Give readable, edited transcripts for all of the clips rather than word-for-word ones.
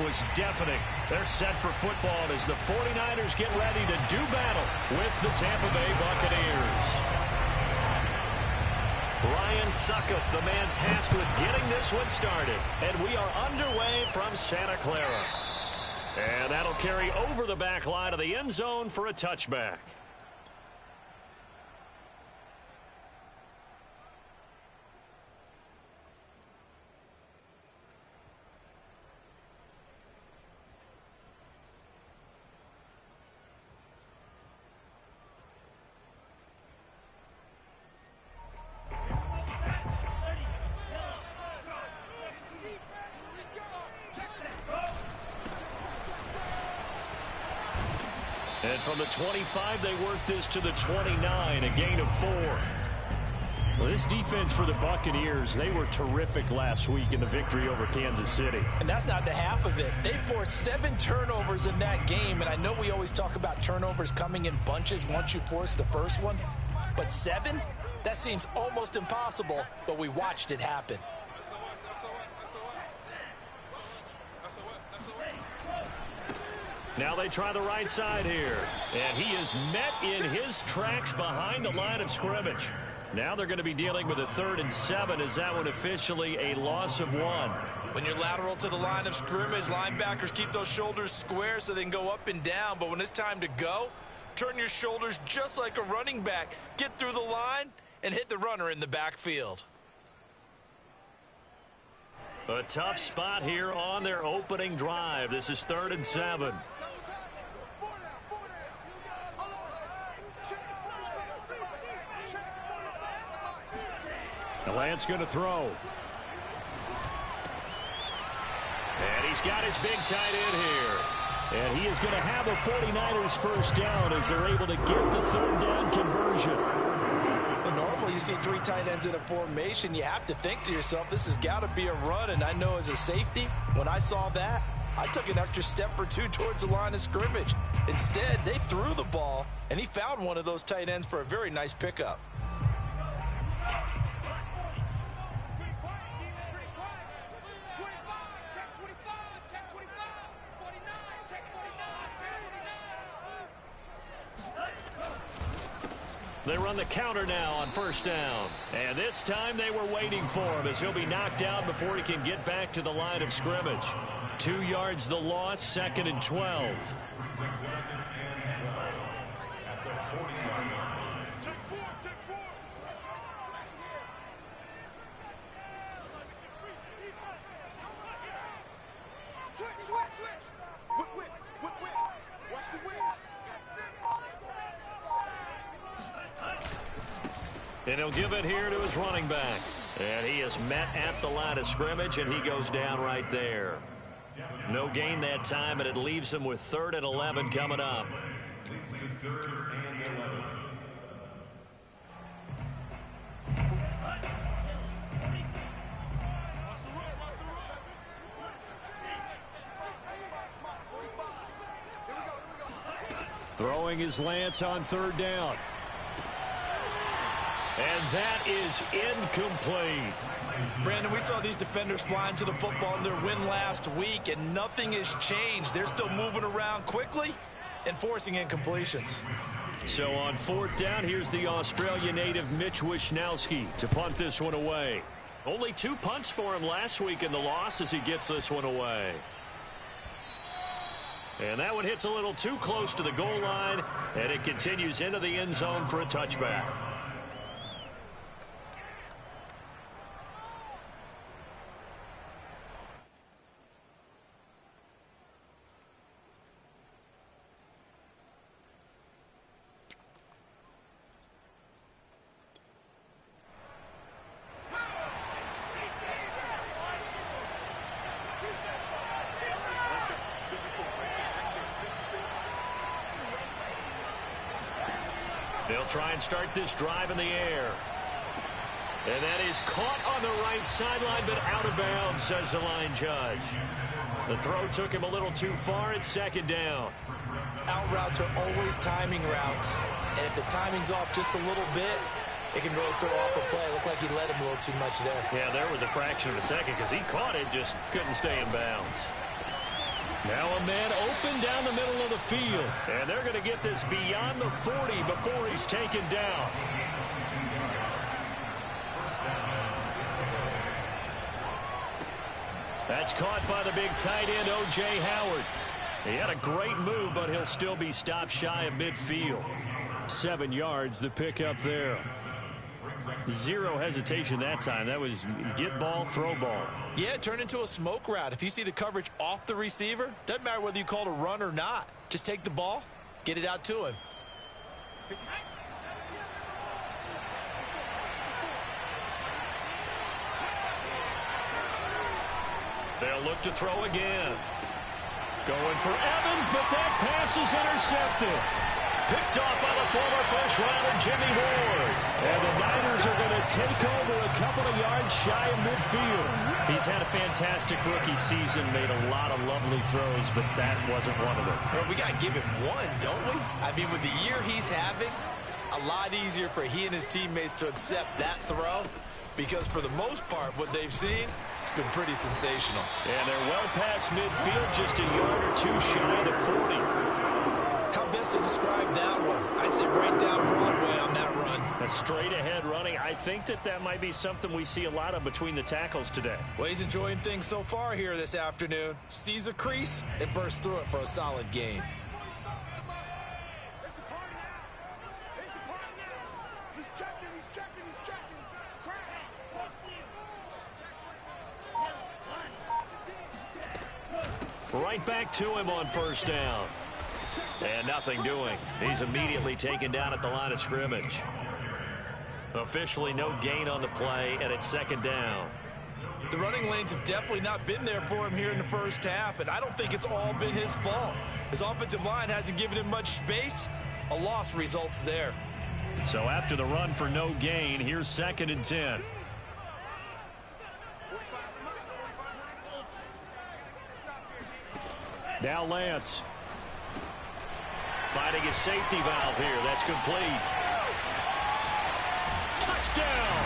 was deafening. They're set for football as the 49ers get ready to do battle with the Tampa Bay Buccaneers. Ryan Succop, the man tasked with getting this one started. And we are underway from Santa Clara. And that'll carry over the back line of the end zone for a touchback. And from the 25, they work this to the 29, a gain of 4. Well, this defense for the Buccaneers, they were terrific last week in the victory over Kansas City. And that's not the half of it. They forced 7 turnovers in that game, and I know we always talk about turnovers coming in bunches once you force the first one, but 7? That seems almost impossible, but we watched it happen. Now they try the right side here. And he is met in his tracks behind the line of scrimmage. Now they're going to be dealing with a 3rd and 7. Is that one officially a loss of 1? When you're lateral to the line of scrimmage, linebackers keep those shoulders square so they can go up and down. But when it's time to go, turn your shoulders just like a running back. Get through the line and hit the runner in the backfield. A tough spot here on their opening drive. This is 3rd and 7. Lance going to throw. And he's got his big tight end here. And he is going to have a 49ers first down as they're able to get the 3rd down conversion. Normally you see 3 tight ends in a formation. You have to think to yourself, this has got to be a run. And I know as a safety, when I saw that, I took an extra step or 2 towards the line of scrimmage. Instead, they threw the ball, and he found one of those tight ends for a very nice pickup. They run the counter now on first down. And this time they were waiting for him as he'll be knocked down before he can get back to the line of scrimmage. 2 yards the loss, 2nd and 12. And he'll give it here to his running back. And he is met at the line of scrimmage, and he goes down right there. No gain that time, and it leaves him with 3rd and 11 coming up. Throwing is Lance on 3rd down. And that is incomplete. Brandon, we saw these defenders flying to the football in their win last week, and nothing has changed. They're still moving around quickly and forcing incompletions. So on 4th down, here's the Australia native Mitch Wishnowsky to punt this one away. Only 2 punts for him last week in the loss as he gets this one away. And that one hits a little too close to the goal line, and it continues into the end zone for a touchback. They'll try and start this drive in the air. And that is caught on the right sideline, but out of bounds, says the line judge. The throw took him a little too far. It's 2nd down. Out routes are always timing routes. And if the timing's off just a little bit, it can really throw off a play. It looked like he led him a little too much there. Yeah, there was a fraction of a second because he caught it, just couldn't stay in bounds. Now a man open down the middle of the field. And they're going to get this beyond the 40 before he's taken down. That's caught by the big tight end, O.J. Howard. He had a great move, but he'll still be stopped shy of midfield. 7 yards, the pickup there. Zero hesitation that time. That was get ball, throw ball. Yeah, it turned into a smoke route. If you see the coverage off the receiver, doesn't matter whether you call it a run or not. Just take the ball, get it out to him. They'll look to throw again. Going for Evans, but that pass is intercepted. Picked off by the former first-rounder Jimmy Ward. And the Niners are going to take over a couple of yards shy of midfield. He's had a fantastic rookie season, made a lot of lovely throws, but that wasn't one of them. Well, we got to give him one, don't we? I mean, with the year he's having, a lot easier for he and his teammates to accept that throw, because for the most part, what they've seen, it's been pretty sensational. And they're well past midfield, just a yard or two shy of the 40. How best to describe that one? I'd say right down Broadway on that run. A straight ahead running. I think that might be something we see a lot of between the tackles today. Well, he's enjoying things so far here this afternoon. Sees a crease and bursts through it for a solid gain. Right back to him on first down. And nothing doing. He's immediately taken down at the line of scrimmage. Officially no gain on the play, and it's second down. The running lanes have definitely not been there for him here in the first half, and I don't think it's all been his fault. His offensive line hasn't given him much space. A loss results there. So after the run for no gain, here's 2nd and 10. Now Lance. Finding his safety valve here. That's complete. Touchdown!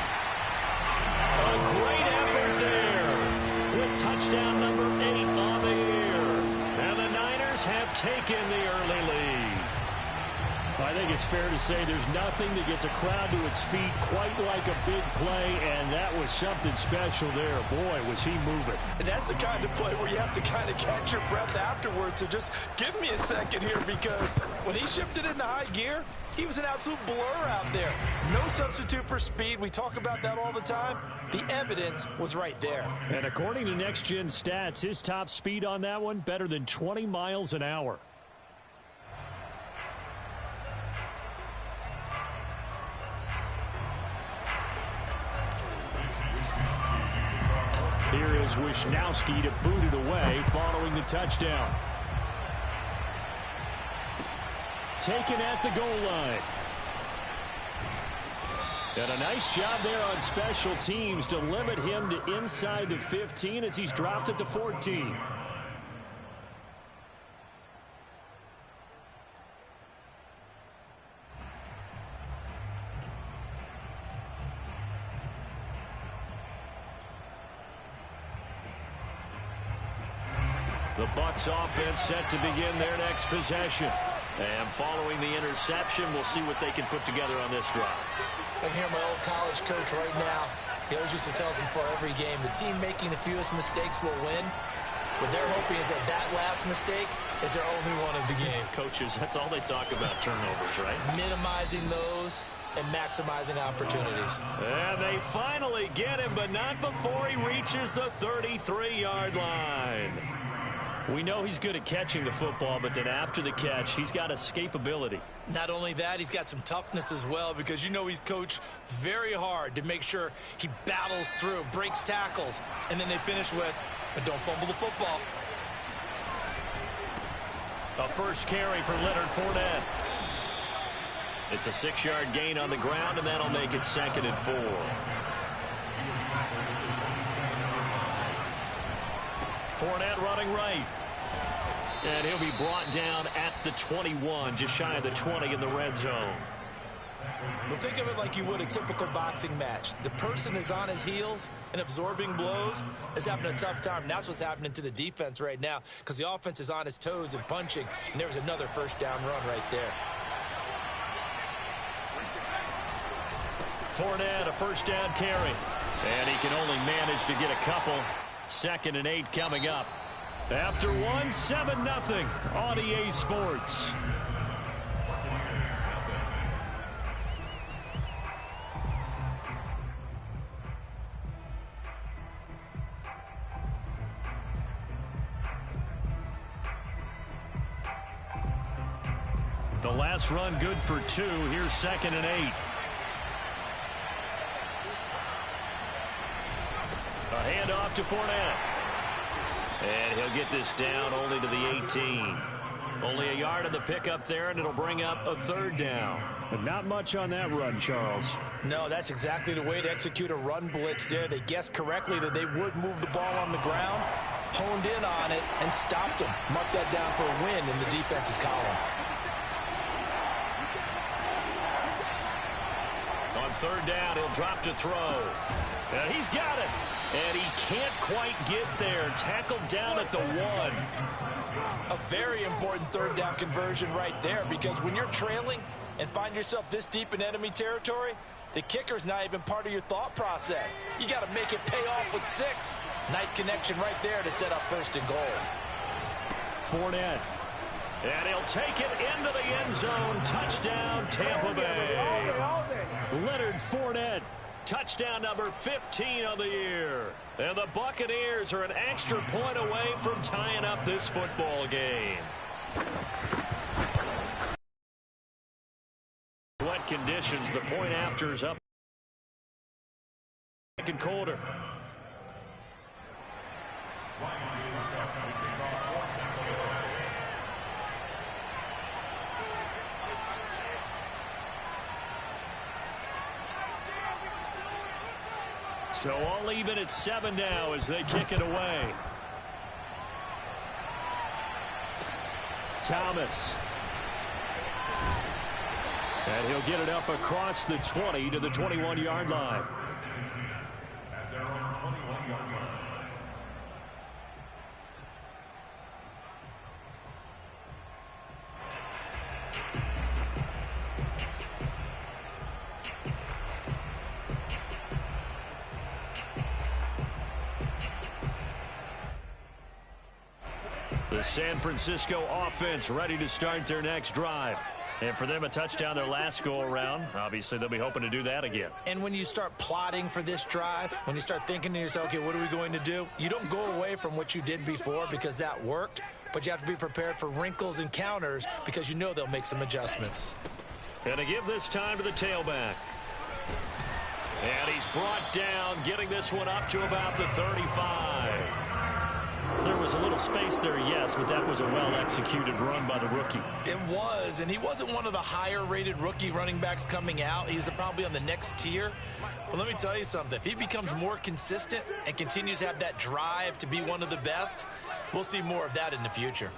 A great effort there. With touchdown number 8 on the year. And the Niners have taken the early lead. I think it's fair to say there's nothing that gets a crowd to its feet quite like a big play, and that was something special there. Boy, was he moving. And that's the kind of play where you have to kind of catch your breath afterwards. So just give me a second here, because when he shifted into high gear, he was an absolute blur out there. No substitute for speed. We talk about that all the time. The evidence was right there. And according to Next Gen Stats, his top speed on that one, better than 20 miles an hour. Here is Wisnowski to boot it away following the touchdown. Taken at the goal line. And a nice job there on special teams to limit him to inside the 15 as he's dropped at the 14. The Bucs offense set to begin their next possession. And following the interception, we'll see what they can put together on this drive. I can hear my old college coach right now. He always used to tell us before every game, the team making the fewest mistakes will win. What they're hoping is that last mistake is their only one of the game. Coaches, that's all they talk about, turnovers, right? Minimizing those and maximizing opportunities. And they finally get him, but not before he reaches the 33-yard line. We know he's good at catching the football, but then after the catch, he's got escapability. Not only that, he's got some toughness as well, because you know he's coached very hard to make sure he battles through, breaks tackles, and then they finish with, but don't fumble the football. A first carry for Leonard Fournette. It's a 6-yard gain on the ground, and that'll make it 2nd and 4. Fournette running right. And he'll be brought down at the 21, just shy of the 20 in the red zone. Well, think of it like you would a typical boxing match. The person is on his heels and absorbing blows is having a tough time. And that's what's happening to the defense right now because the offense is on his toes and punching, and there was another first down run right there. Fournette, a first down carry. And he can only manage to get a couple. 2nd and 8 coming up. After 1, 7-0 on EA Sports. The last run good for 2. Here's 2nd and 8. A handoff to Fournette. And he'll get this down only to the 18. Only a yard in the pickup there, and it'll bring up a 3rd down. But not much on that run, Charles. No, that's exactly the way to execute a run blitz there. They guessed correctly that they would move the ball on the ground, honed in on it, and stopped them. Mark that down for a win in the defense's column. On 3rd down, he'll drop to throw. And he's got it. And he can't quite get there. Tackled down at the 1. A very important 3rd down conversion right there, because when you're trailing and find yourself this deep in enemy territory, the kicker's not even part of your thought process. You got to make it pay off with 6. Nice connection right there to set up 1st and goal. Fournette. And he'll take it into the end zone. Touchdown, Tampa Bay. Leonard Fournette. Touchdown number 15 on the year. And the Buccaneers are an extra point away from tying up this football game. Wet conditions, the point after's up. And colder. So all even at 7 now as they kick it away. Thomas. And he'll get it up across the 20 to the 21-yard line. The San Francisco offense ready to start their next drive. And for them, a touchdown their last go-around. Obviously, they'll be hoping to do that again. And when you start plotting for this drive, when you start thinking to yourself, okay, what are we going to do? You don't go away from what you did before because that worked, but you have to be prepared for wrinkles and counters because you know they'll make some adjustments. And to give this time to the tailback. And he's brought down, getting this one up to about the 35. There was a little space there, yes, but that was a well-executed run by the rookie. It was, and he wasn't one of the higher-rated rookie running backs coming out. He's probably on the next tier. But let me tell you something. If he becomes more consistent and continues to have that drive to be one of the best, we'll see more of that in the future.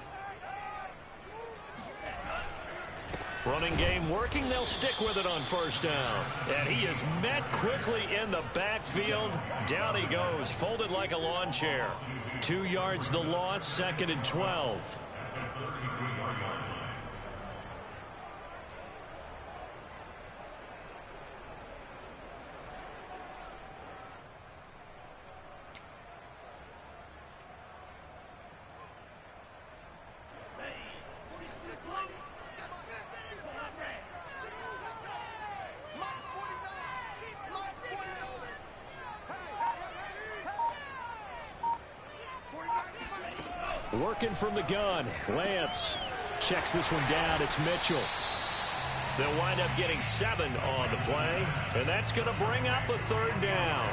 Running game working. They'll stick with it on 1st down. And he is met quickly in the backfield. Down he goes, folded like a lawn chair. 2 yards the loss, 2nd and 12. Working from the gun. Lance checks this one down. It's Mitchell. They'll wind up getting 7 on the play, and that's going to bring up a 3rd down.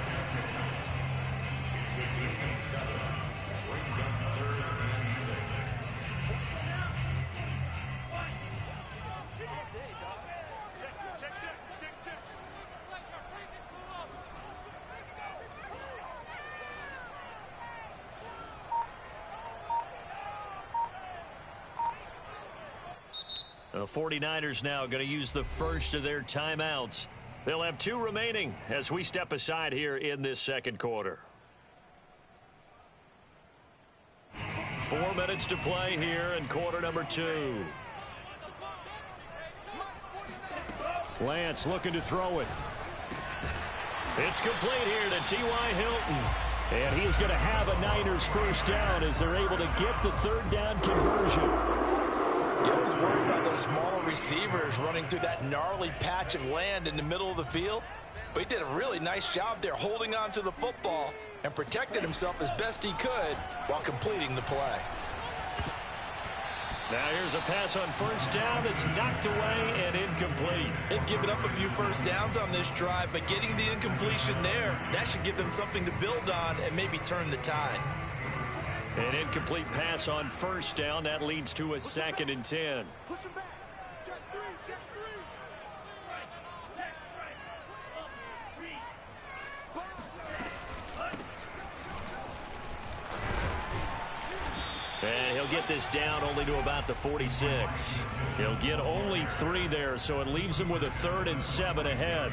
The 49ers now going to use the first of their timeouts. They'll have 2 remaining as we step aside here in this second quarter. 4 minutes to play here in quarter number 2. Lance looking to throw it. It's complete here to T.Y. Hilton. And he's going to have a Niners first down as they're able to get the third down conversion. I was worried about those smaller receivers running through that gnarly patch of land in the middle of the field. But he did a really nice job there holding on to the football and protected himself as best he could while completing the play. Now here's a pass on first down that's knocked away and incomplete. They've given up a few first downs on this drive, but getting the incompletion there, that should give them something to build on and maybe turn the tide. An incomplete pass on first down. That leads to a 2nd and 10. Push him back. Check 3, check 3. And he'll get this down only to about the 46. He'll get only 3 there, so it leaves him with a 3rd and 7 ahead.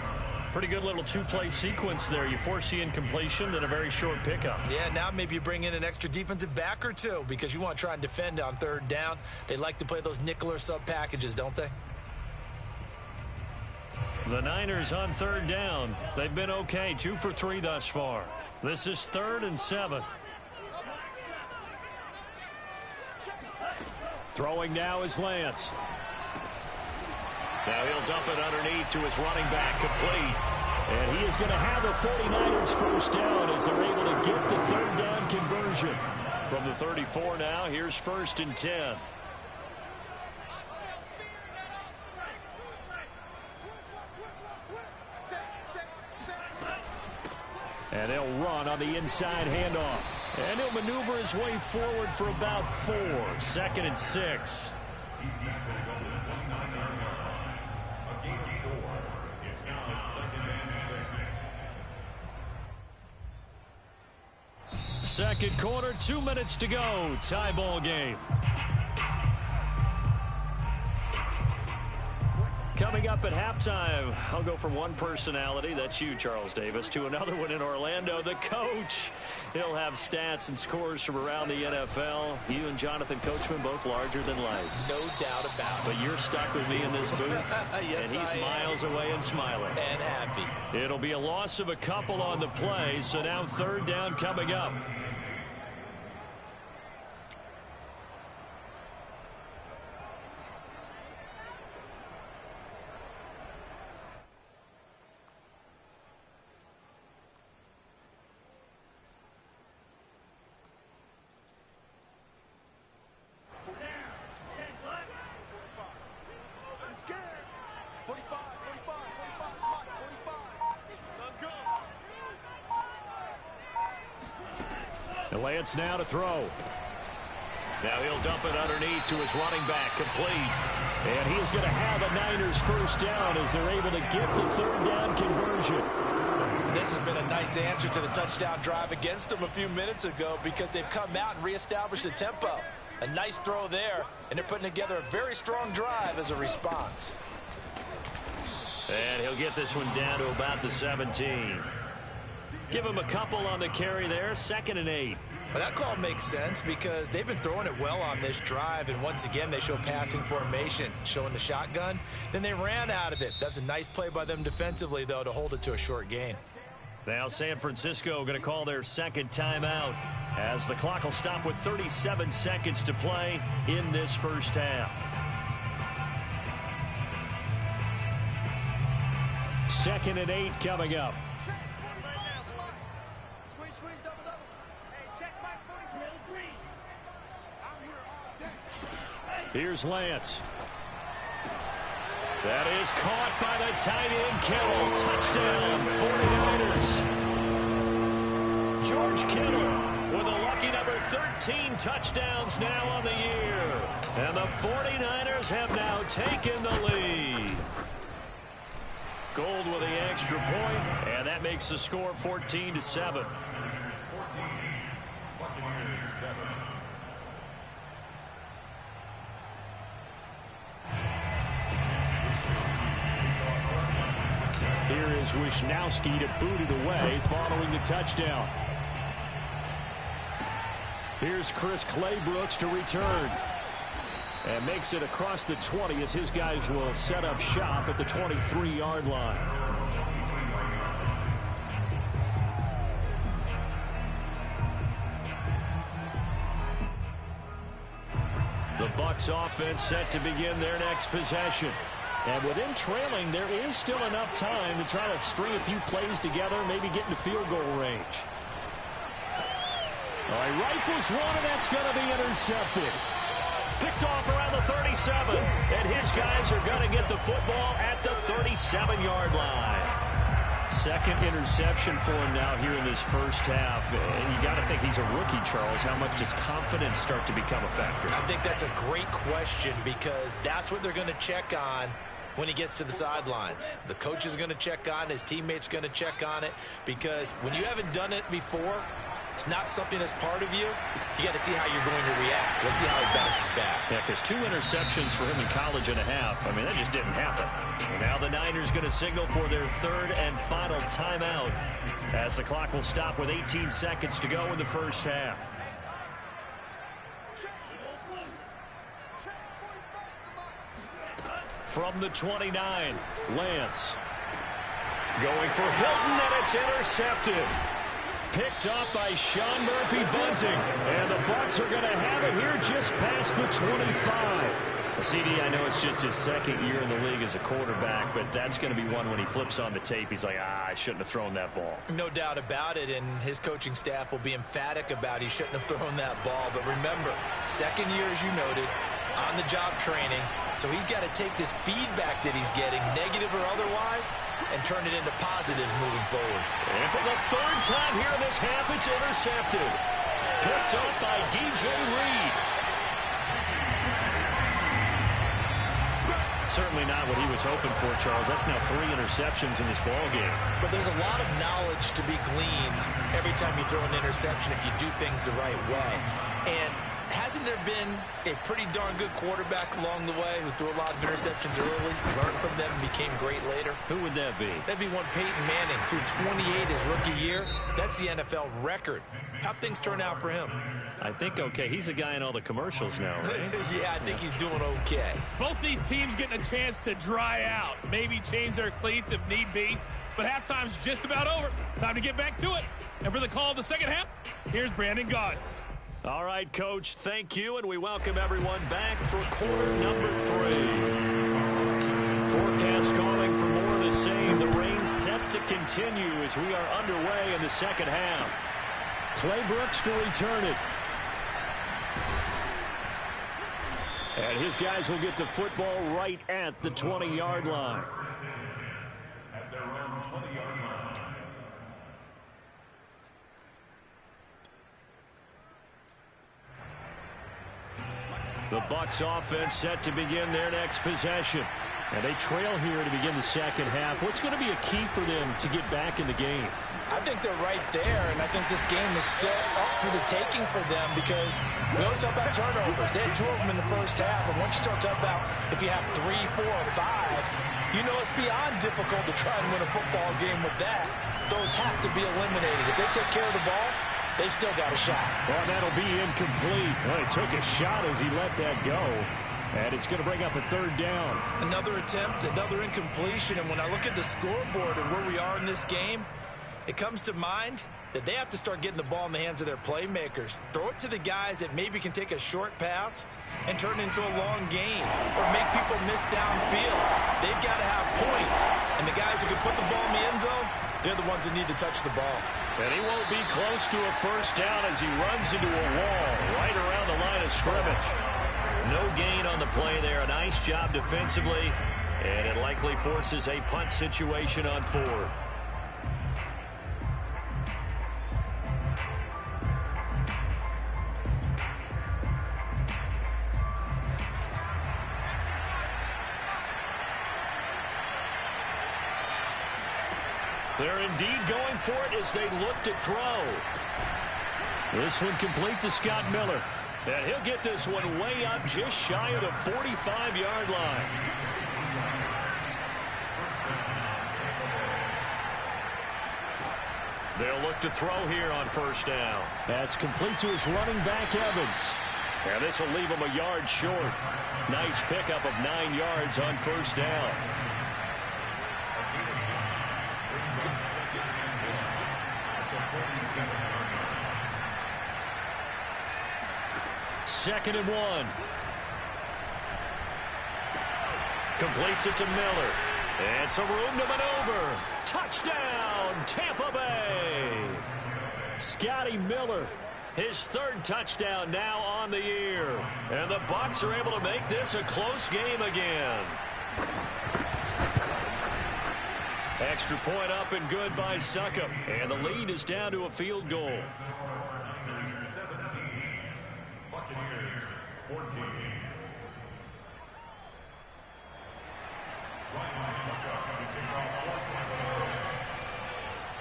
Pretty good little 2-play sequence there. You force the incompletion, then a very short pickup. Yeah, now maybe you bring in an extra defensive back or 2 because you want to try and defend on 3rd down. They like to play those nickel or sub packages, don't they? The Niners on 3rd down. They've been okay, 2 for 3 thus far. This is 3rd and 7. Throwing now is Lance. Now he'll dump it underneath to his running back, complete. And he is going to have the 49ers first down as they're able to get the 3rd down conversion. From the 34 now, here's 1st and 10. And they'll run on the inside handoff. And he'll maneuver his way forward for about 4. 2nd and 6. Second quarter, 2 minutes to go. Tie ball game. Coming up at halftime, I'll go from one personality, that's you, Charles Davis, to another one in Orlando, the coach. He'll have stats and scores from around the NFL. You and Jonathan Coachman both larger than life. No doubt about it. But you're stuck with me in this booth, yes, and he's miles away and smiling. And happy. It'll be a loss of a couple on the play, so now 3rd down coming up. Lance now to throw. Now he'll dump it underneath to his running back, complete. And he is going to have a Niners first down as they're able to get the 3rd down conversion. This has been a nice answer to the touchdown drive against them a few minutes ago because they've come out and reestablished the tempo. A nice throw there, and they're putting together a very strong drive as a response. And he'll get this one down to about the 17. Give him a couple on the carry there, 2nd and 8. Well, that call makes sense because they've been throwing it well on this drive, and once again they show passing formation, showing the shotgun. Then they ran out of it. That's a nice play by them defensively, though, to hold it to a short gain. Now San Francisco going to call their 2nd timeout as the clock will stop with 37 seconds to play in this first half. 2nd and 8 coming up. Here's Lance. That is caught by the tight end, Kittle. Touchdown, 49ers. George Kittle with a lucky number 13 touchdowns now on the year. And the 49ers have now taken the lead. Gold with the extra point, and that makes the score 14-7. allows Wisnowski to boot it away following the touchdown. Here's Chris Claybrooks to return. And makes it across the 20 as his guys will set up shop at the 23-yard line. The Bucs offense set to begin their next possession. And with him trailing, there is still enough time to try to string a few plays together, maybe get into field goal range. All right, rifles one, and that's going to be intercepted. Picked off around the 37, and his guys are going to get the football at the 37-yard line. Second interception for him now here in this first half. And you got to think he's a rookie, Charles. How much does confidence start to become a factor? I think that's a great question because that's what they're going to check on when he gets to the sidelines. The coach is going to check on it. His teammates are going to check on it because when you haven't done it before, it's not something that's part of you. You got to see how you're going to react. Let's see how he bounces back. Yeah, because 2 interceptions for him in college and a half. I mean, that just didn't happen. And now the Niners going to signal for their third and final timeout as the clock will stop with 18 seconds to go in the first half. From the 29, Lance. Going for Hilton, and it's intercepted. Picked up by Sean Murphy-Bunting. And the Bucs are going to have it here just past the 25. CD, I know it's just his second year in the league as a quarterback, but that's going to be one when he flips on the tape. He's like, I shouldn't have thrown that ball. No doubt about it, and his coaching staff will be emphatic about he shouldn't have thrown that ball. But remember, second year, as you noted, on-the-job training. So he's got to take this feedback that he's getting, negative or otherwise, and turn it into positives moving forward. And for the third time here in this half, it's intercepted. Picked up by DJ Reed. Certainly not what he was hoping for, Charles. That's now 3 interceptions in this ball game. But there's a lot of knowledge to be gleaned every time you throw an interception if you do things the right way. And hasn't there been a pretty darn good quarterback along the way who threw a lot of interceptions early, learned from them, and became great later? Who would that be? That'd be one Peyton Manning. Threw 28 his rookie year. That's the NFL record. How'd things turn out for him? I think okay. He's a guy in all the commercials now, right? Yeah, I think he's doing okay. Both these teams getting a chance to dry out. Maybe change their cleats if need be. But halftime's just about over. Time to get back to it. And for the call of the second half, here's Brandon Gaudin. All right, Coach, thank you, and we welcome everyone back for quarter number 3. Forecast calling for more of the same. The rain set to continue as we are underway in the second half. Claybrooks to return it. And his guys will get the football right at the 20-yard line. At their own 20-yard line. The Bucs offense set to begin their next possession. And they trail here to begin the second half. What's going to be a key for them to get back in the game? I think they're right there, and I think this game is still up for the taking for them because we always talk about turnovers. They had 2 of them in the first half, and once you start talking about if you have 3, 4, or 5, you know it's beyond difficult to try and win a football game with that. Those have to be eliminated. If they take care of the ball, they've still got a shot. Well, that'll be incomplete. Well, he took a shot as he let that go. And it's going to bring up a third down. Another attempt, another incompletion. And when I look at the scoreboard and where we are in this game, it comes to mind that they have to start getting the ball in the hands of their playmakers. Throw it to the guys that maybe can take a short pass and turn it into a long gain or make people miss downfield. They've got to have points. And the guys who can put the ball in the end zone, they're the ones that need to touch the ball. And he won't be close to a first down as he runs into a wall right around the line of scrimmage. No gain on the play there. A nice job defensively. And it likely forces a punt situation on 4th. They're indeed going for it as they look to throw. This one complete to Scott Miller. And he'll get this one way up just shy of the 45-yard line. They'll look to throw here on first down. That's complete to his running back, Evans. And this will leave him a yard short. Nice pickup of 9 yards on first down. Second and 1. Completes it to Miller. And some room to maneuver. Touchdown, Tampa Bay. Scotty Miller, his 3rd touchdown now on the year. And the Bucs are able to make this a close game again. Extra point up and good by Succop. And the lead is down to a field goal. 17. Buccaneers 14. Ryan Succop to kick off for Tampa.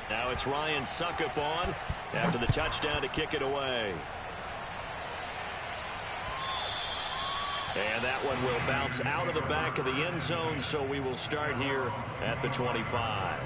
Now it's Ryan Succop on after the touchdown to kick it away. And that one will bounce out of the back of the end zone, so we will start here at the 25.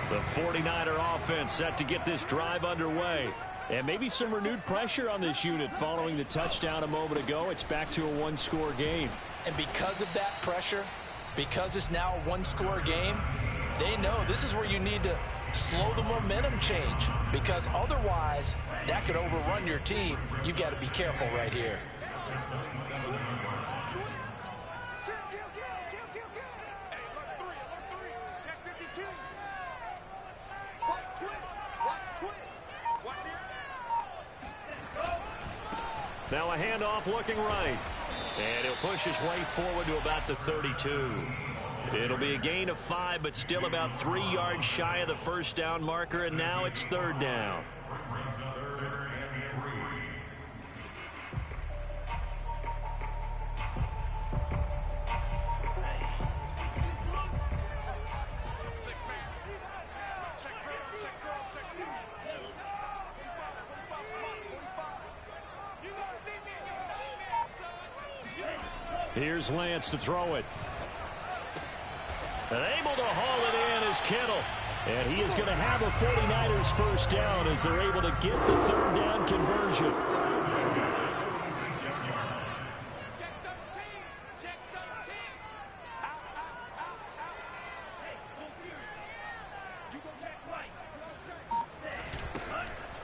The 49er offense set to get this drive underway. And maybe some renewed pressure on this unit following the touchdown a moment ago. It's back to a one-score game. And because of that pressure, because it's now a one-score game, they know this is where you need to slow the momentum change, because otherwise that could overrun your team. You've got to be careful right here. Now a handoff looking right. And he'll push his way forward to about the 32. It'll be a gain of 5, but still about 3 yards shy of the first down marker, and now it's 3rd down. Here's Lance to throw it. And able to haul it in is Kittle. And he is going to have a 49ers first down as they're able to get the 3rd down conversion.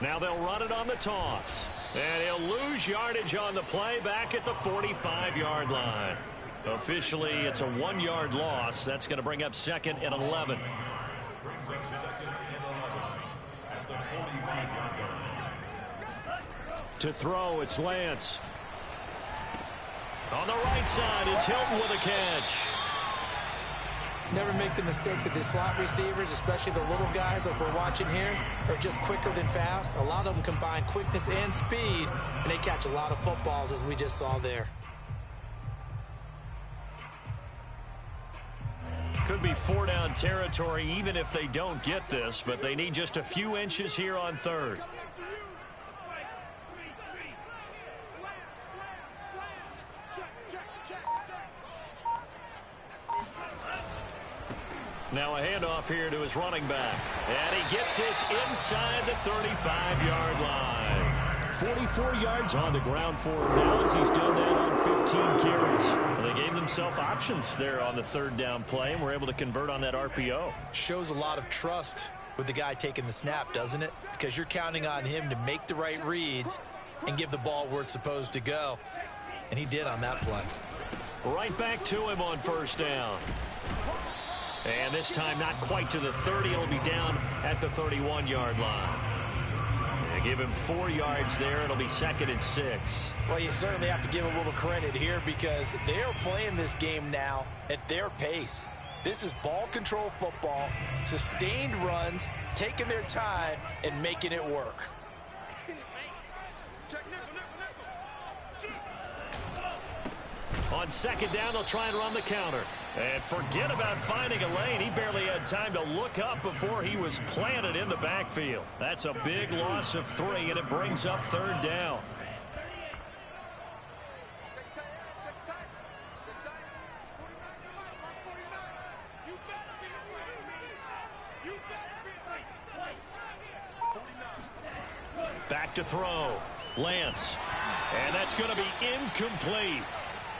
Now they'll run it on the toss. And he'll lose yardage on the play back at the 45-yard line. Officially, it's a 1-yard loss. That's going to bring up 2nd and 11. To throw, it's Lance. On the right side, it's Hilton with a catch. Never make the mistake that the slot receivers, especially the little guys like we're watching here, are just quicker than fast. A lot of them combine quickness and speed, and they catch a lot of footballs, as we just saw there. Could be 4-down territory even if they don't get this, but they need just a few inches here on 3rd. Now a handoff here to his running back. And he gets this inside the 35-yard line. 44 yards on the ground for him now as he's done that on 15 carries. Well, they gave themselves options there on the 3rd down play and were able to convert on that RPO. Shows a lot of trust with the guy taking the snap, doesn't it? Because you're counting on him to make the right reads and give the ball where it's supposed to go. And he did on that play. Right back to him on first down. And this time not quite to the 30. It'll be down at the 31-yard line. They give him 4 yards there. It'll be 2nd and 6. Well, you certainly have to give a little credit here because they're playing this game now at their pace. This is ball control football, sustained runs, taking their time and making it work. On 2nd down, they'll try and run the counter. And forget about finding a lane. He barely had time to look up before he was planted in the backfield. That's a big loss of 3, and it brings up 3rd down. Back to throw. Lance. And that's going to be incomplete.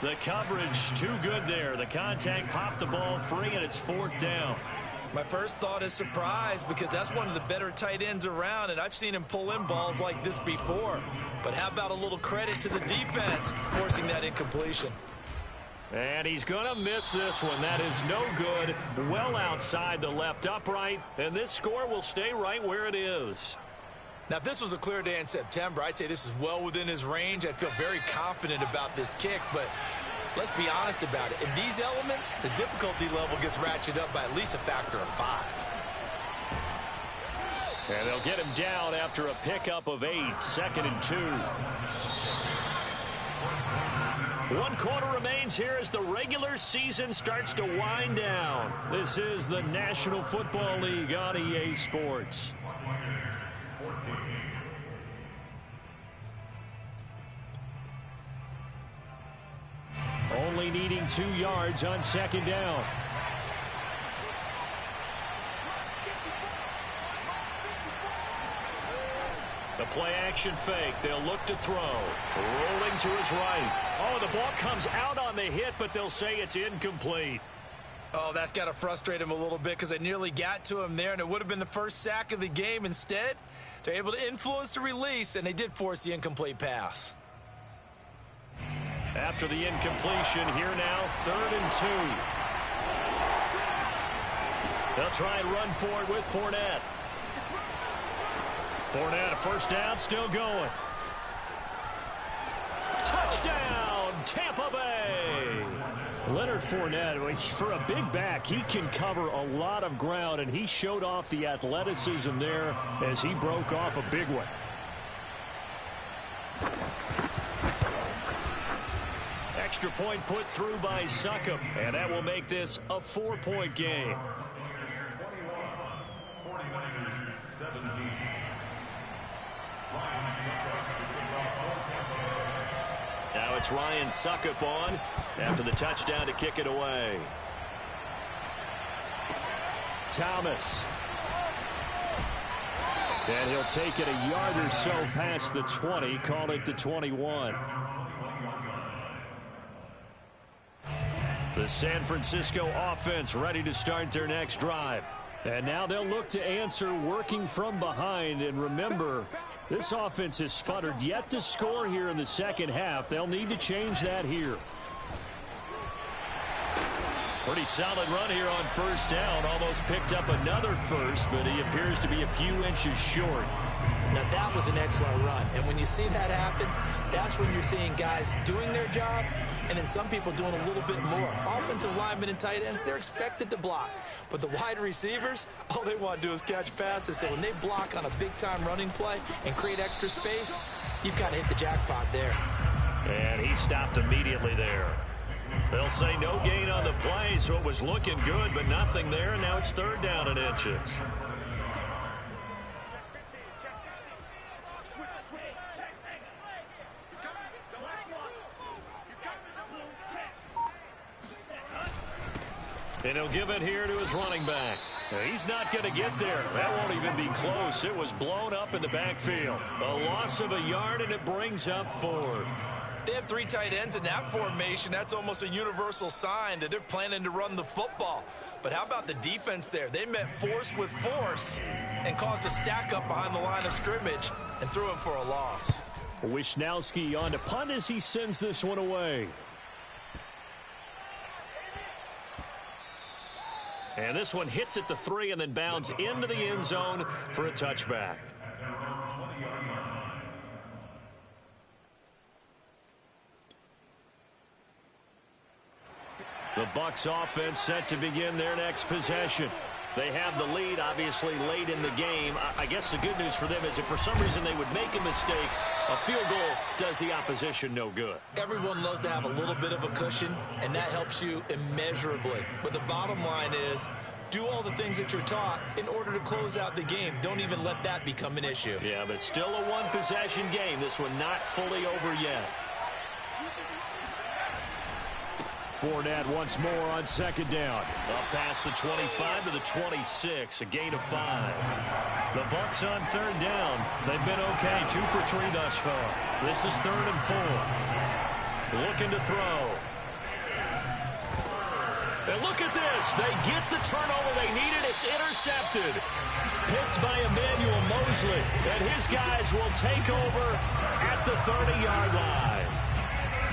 The coverage too good there. The contact popped the ball free, and it's 4th down. My first thought is surprise, because that's one of the better tight ends around, and I've seen him pull in balls like this before. But how about a little credit to the defense forcing that incompletion? And he's going to miss this one. That is no good. Well outside the left upright, and this score will stay right where it is. Now, if this was a clear day in September, I'd say this is well within his range. I'd feel very confident about this kick, but let's be honest about it. In these elements, the difficulty level gets ratcheted up by at least a factor of 5. And they'll get him down after a pickup of 8, 2nd and 2. 1 quarter remains here as the regular season starts to wind down. This is the National Football League on EA Sports. Only needing 2 yards on 2nd down. The play action fake. They'll look to throw. Rolling to his right. Oh, the ball comes out on the hit, but they'll say it's incomplete. Oh, that's got to frustrate him a little bit, because they nearly got to him there, and it would have been the first sack of the game. Instead, they're able to influence the release, and they did force the incomplete pass. After the incompletion, here now, 3rd and 2. They'll try and run for it with Fournette. Fournette, a 1st down, still going. Touchdown, Tampa Bay! Leonard Fournette, for a big back, he can cover a lot of ground, and he showed off the athleticism there as he broke off a big one. Extra point put through by Succop, and that will make this a 4-point game. 49ers 17. Now it's Ryan Succop on after the touchdown to kick it away. Thomas. And he'll take it a yard or so past the 20, call it the 21. The San Francisco offense ready to start their next drive. And now they'll look to answer working from behind. And remember, this offense has sputtered yet to score here in the 2nd half. They'll need to change that here. Pretty solid run here on 1st down. Almost picked up another first, but he appears to be a few inches short. Now, that was an excellent run. And when you see that happen, that's when you're seeing guys doing their job, and then some people doing a little bit more. Offensive linemen and tight ends, they're expected to block. But the wide receivers, all they want to do is catch passes. So when they block on a big-time running play and create extra space, you've kind of hit the jackpot there. And he stopped immediately there. They'll say no gain on the play, so it was looking good, but nothing there, and now it's 3rd down and inches. And he'll give it here to his running back. He's not going to get there. That won't even be close. It was blown up in the backfield. A loss of a yard, and it brings up 4th. They have 3 tight ends in that formation. That's almost a universal sign that they're planning to run the football. But how about the defense there? They met force with force and caused a stack up behind the line of scrimmage and threw him for a loss. Wisnowski on to punt as he sends this one away. And this one hits at the 3 and then bounds into the end zone for a touchback. The Bucs offense set to begin their next possession. They have the lead, obviously, late in the game. I guess the good news for them is if for some reason they would make a mistake, a field goal does the opposition no good. Everyone loves to have a little bit of a cushion, and that helps you immeasurably. But the bottom line is, do all the things that you're taught in order to close out the game. Don't even let that become an issue. Yeah, but still a one-possession game. This one not fully over yet. Fournette once more on 2nd down. Up past the 25 to the 26, a gain of 5. The Bucs on third down. They've been okay, 2 for 3 thus far. This is 3rd and 4. Looking to throw. And look at this. They get the turnover they needed. It's intercepted. Picked by Emmanuel Mosley. And his guys will take over at the 30-yard line.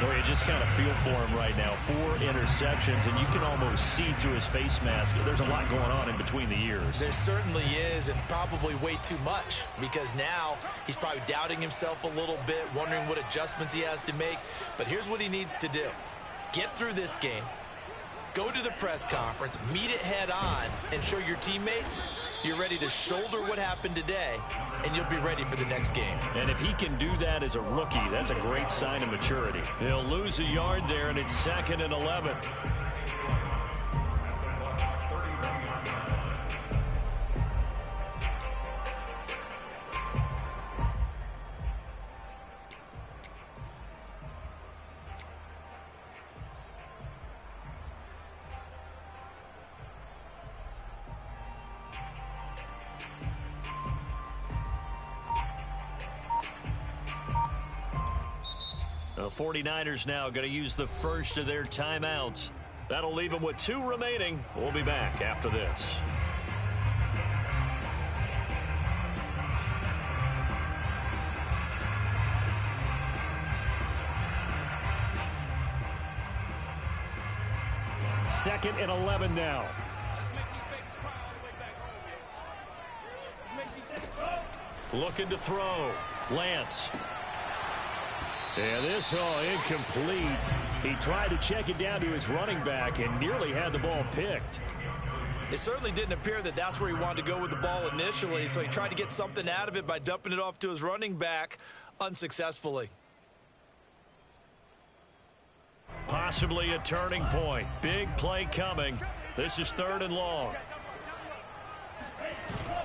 Boy, you just kind of feel for him right now. 4 interceptions, and you can almost see through his face mask. There's a lot going on in between the ears. There certainly is, and probably way too much, because now he's probably doubting himself a little bit, wondering what adjustments he has to make. But here's what he needs to do. Get through this game. Go to the press conference, meet it head on, and show your teammates you're ready to shoulder what happened today, and you'll be ready for the next game. And if he can do that as a rookie, that's a great sign of maturity. He'll lose a yard there, and it's 2nd and 11. The 49ers now going to use the first of their timeouts. That'll leave them with 2 remaining. We'll be back after this. Second and 11 now. Looking to throw. Lance. And this incomplete. He tried to check it down to his running back and nearly had the ball picked. It certainly didn't appear that that's where he wanted to go with the ball initially, so he tried to get something out of it by dumping it off to his running back unsuccessfully. Possibly a turning point. Big play coming. This is 3rd and long.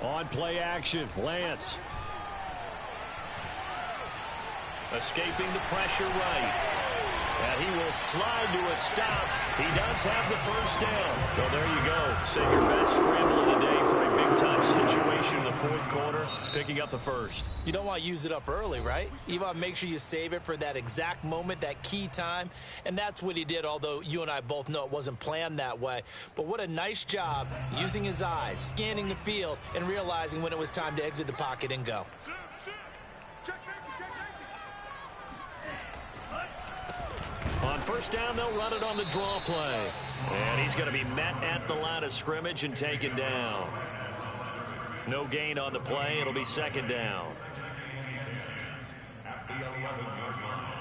On play action, Lance. Escaping the pressure right. And he will slide to a stop. He does have the first down. So there you go. Save your best scramble of the day for a big-time situation in the 4th quarter, picking up the first. You don't want to use it up early, right? You want to make sure you save it for that exact moment, that key time. And that's what he did, although you and I both know it wasn't planned that way. But what a nice job using his eyes, scanning the field, and realizing when it was time to exit the pocket and go. On first down, they'll run it on the draw play. And he's going to be met at the line of scrimmage and taken down. No gain on the play. It'll be 2nd down. At the 11-yard line.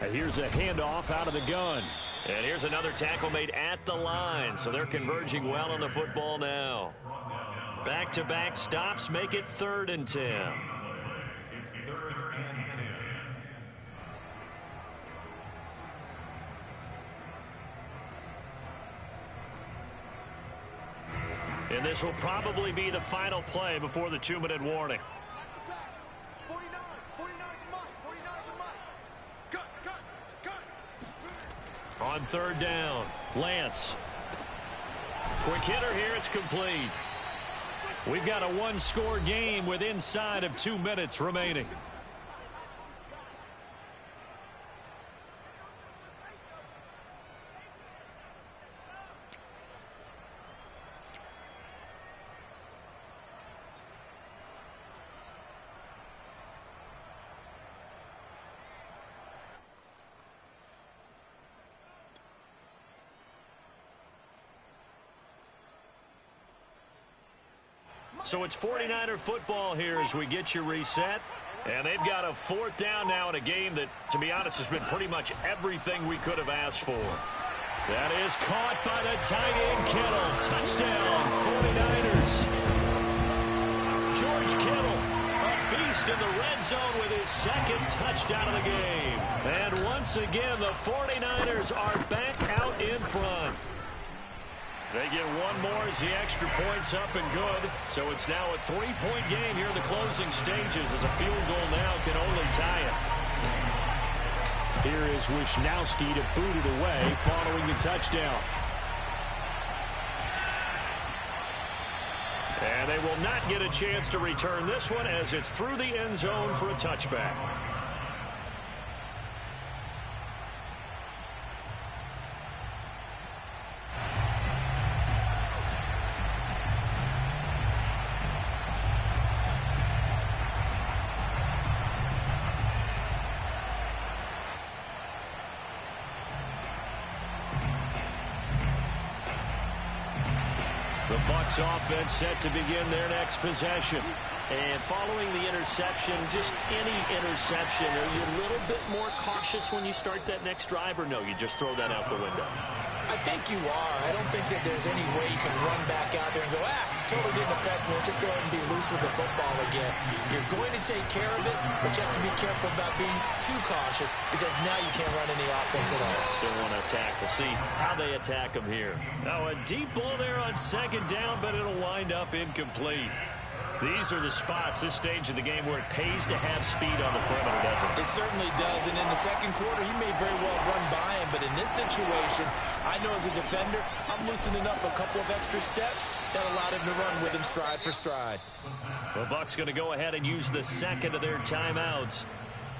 And here's a handoff out of the gun. And here's another tackle made at the line. So they're converging well on the football now. Back-to-back stops make it 3rd and 10. It's 3rd and 10. And this will probably be the final play before the 2-minute warning. On 3rd down, Lance. Quick hitter here, it's complete. We've got a 1-score game with inside of 2 minutes remaining. So it's 49er football here as we get you reset. And they've got a 4th down now in a game that, to be honest, has been pretty much everything we could have asked for. That is caught by the tight end Kittle. Touchdown, 49ers. George Kittle, a beast in the red zone with his second touchdown of the game. And once again, the 49ers are back out in front. They get one more as the extra point's up and good. So it's now a 3-point game here in the closing stages as a field goal now can only tie it. Here is Wishnowski to boot it away following the touchdown. And they will not get a chance to return this one as it's through the end zone for a touchback. The Bucs offense set to begin their next possession. And following the interception, just any interception, are you a little bit more cautious when you start that next drive, or no, you just throw that out the window? I think you are. I don't think that there's any way you can run back out there and go, totally didn't affect me. Let's just go ahead and be loose with the football again. You're going to take care of it, but you have to be careful about being too cautious because now you can't run any offense at all. Still want to attack. We'll see how they attack them here. Now a deep ball there on second down, but it'll wind up incomplete. These are the spots, this stage of the game, where it pays to have speed on the perimeter, doesn't it? It certainly does, and in the second quarter, he may very well run by him, but in this situation, I know as a defender, I'm loosening up a couple of extra steps that allowed him to run with him stride for stride. The Bucs going to go ahead and use the second of their timeouts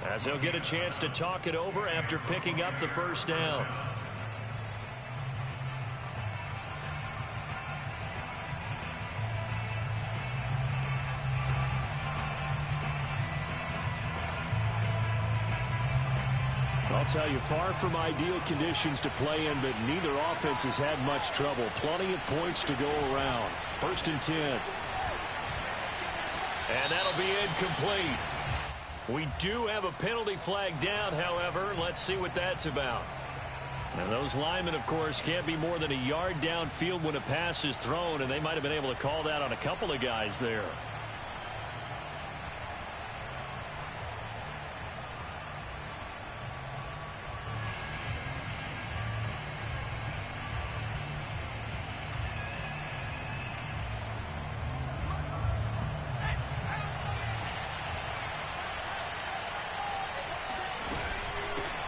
as they'll get a chance to talk it over after picking up the first down. I'll tell you, far from ideal conditions to play in, but neither offense has had much trouble. Plenty of points to go around. 1st and 10. And that'll be incomplete. We do have a penalty flag down, however. Let's see what that's about. And those linemen, of course, can't be more than a yard downfield when a pass is thrown, and they might have been able to call that on a couple of guys there.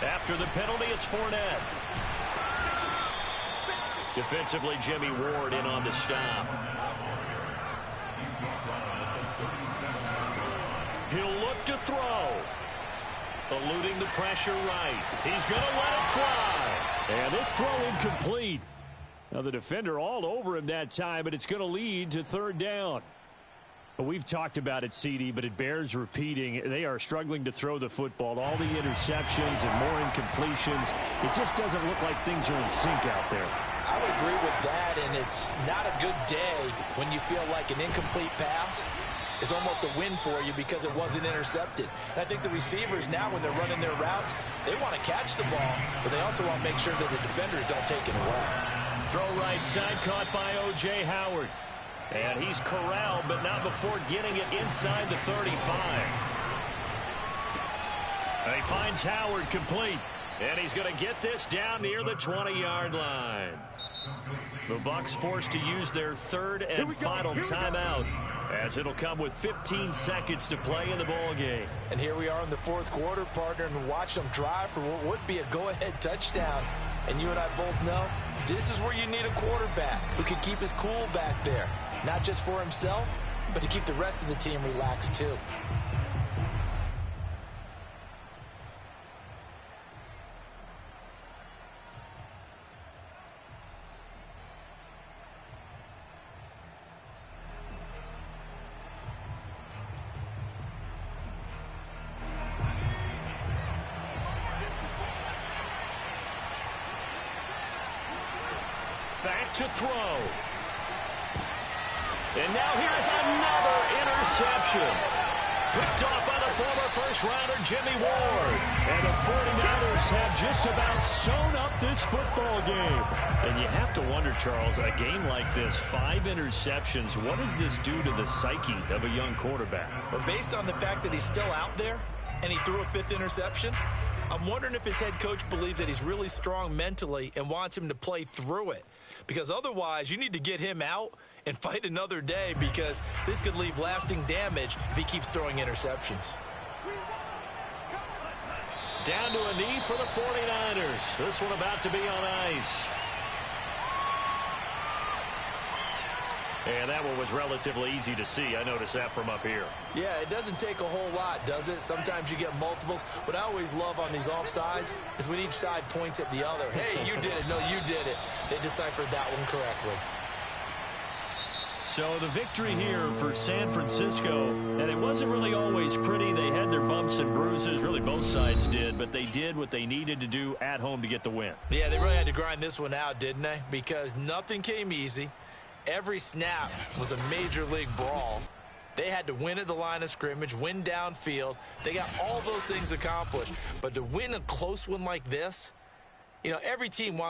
After the penalty, it's Fournette. Defensively, Jimmy Ward in on the stop. He'll look to throw. Eluding the pressure right. He's going to let it fly. And this throw incomplete. Now the defender all over him that time, but it's going to lead to 3rd down. We've talked about it, CD, but it bears repeating. They are struggling to throw the football. All the interceptions and more incompletions. It just doesn't look like things are in sync out there. I would agree with that, and it's not a good day when you feel like an incomplete pass is almost a win for you because it wasn't intercepted. And I think the receivers now, when they're running their routes, they want to catch the ball, but they also want to make sure that the defenders don't take it away. Throw right side caught by O.J. Howard. And he's corralled, but not before getting it inside the 35. And he finds Howard complete. And he's going to get this down near the 20-yard line. The Bucs forced to use their 3rd and final timeout, as it'll come with 15 seconds to play in the ball game. And here we are in the 4th quarter, partner, and watch them drive for what would be a go-ahead touchdown. And you and I both know this is where you need a quarterback who can keep his cool back there. Not just for himself, but to keep the rest of the team relaxed too. Back to throw. And now here's another interception. Picked off by the former first-rounder Jimmy Ward. And the 49ers have just about sewn up this football game. And you have to wonder, Charles, a game like this, 5 interceptions, what does this do to the psyche of a young quarterback? But based on the fact that he's still out there and he threw a 5th interception, I'm wondering if his head coach believes that he's really strong mentally and wants him to play through it. Because otherwise, you need to get him out and fight another day, because this could leave lasting damage if he keeps throwing interceptions. Down to a knee for the 49ers. This one about to be on ice. And that one was relatively easy to see. I noticed that from up here. Yeah, it doesn't take a whole lot, does it? Sometimes you get multiples. What I always love on these offsides is when each side points at the other. Hey, you did it. No, you did it. They deciphered that one correctly. So the victory here for San Francisco. And it wasn't really always pretty. They had their bumps and bruises. Really, both sides did. But they did what they needed to do at home to get the win. Yeah, they really had to grind this one out, didn't they? Because nothing came easy. Every snap was a major league brawl. They had to win at the line of scrimmage, win downfield. They got all those things accomplished. But to win a close one like this, you know, every team wants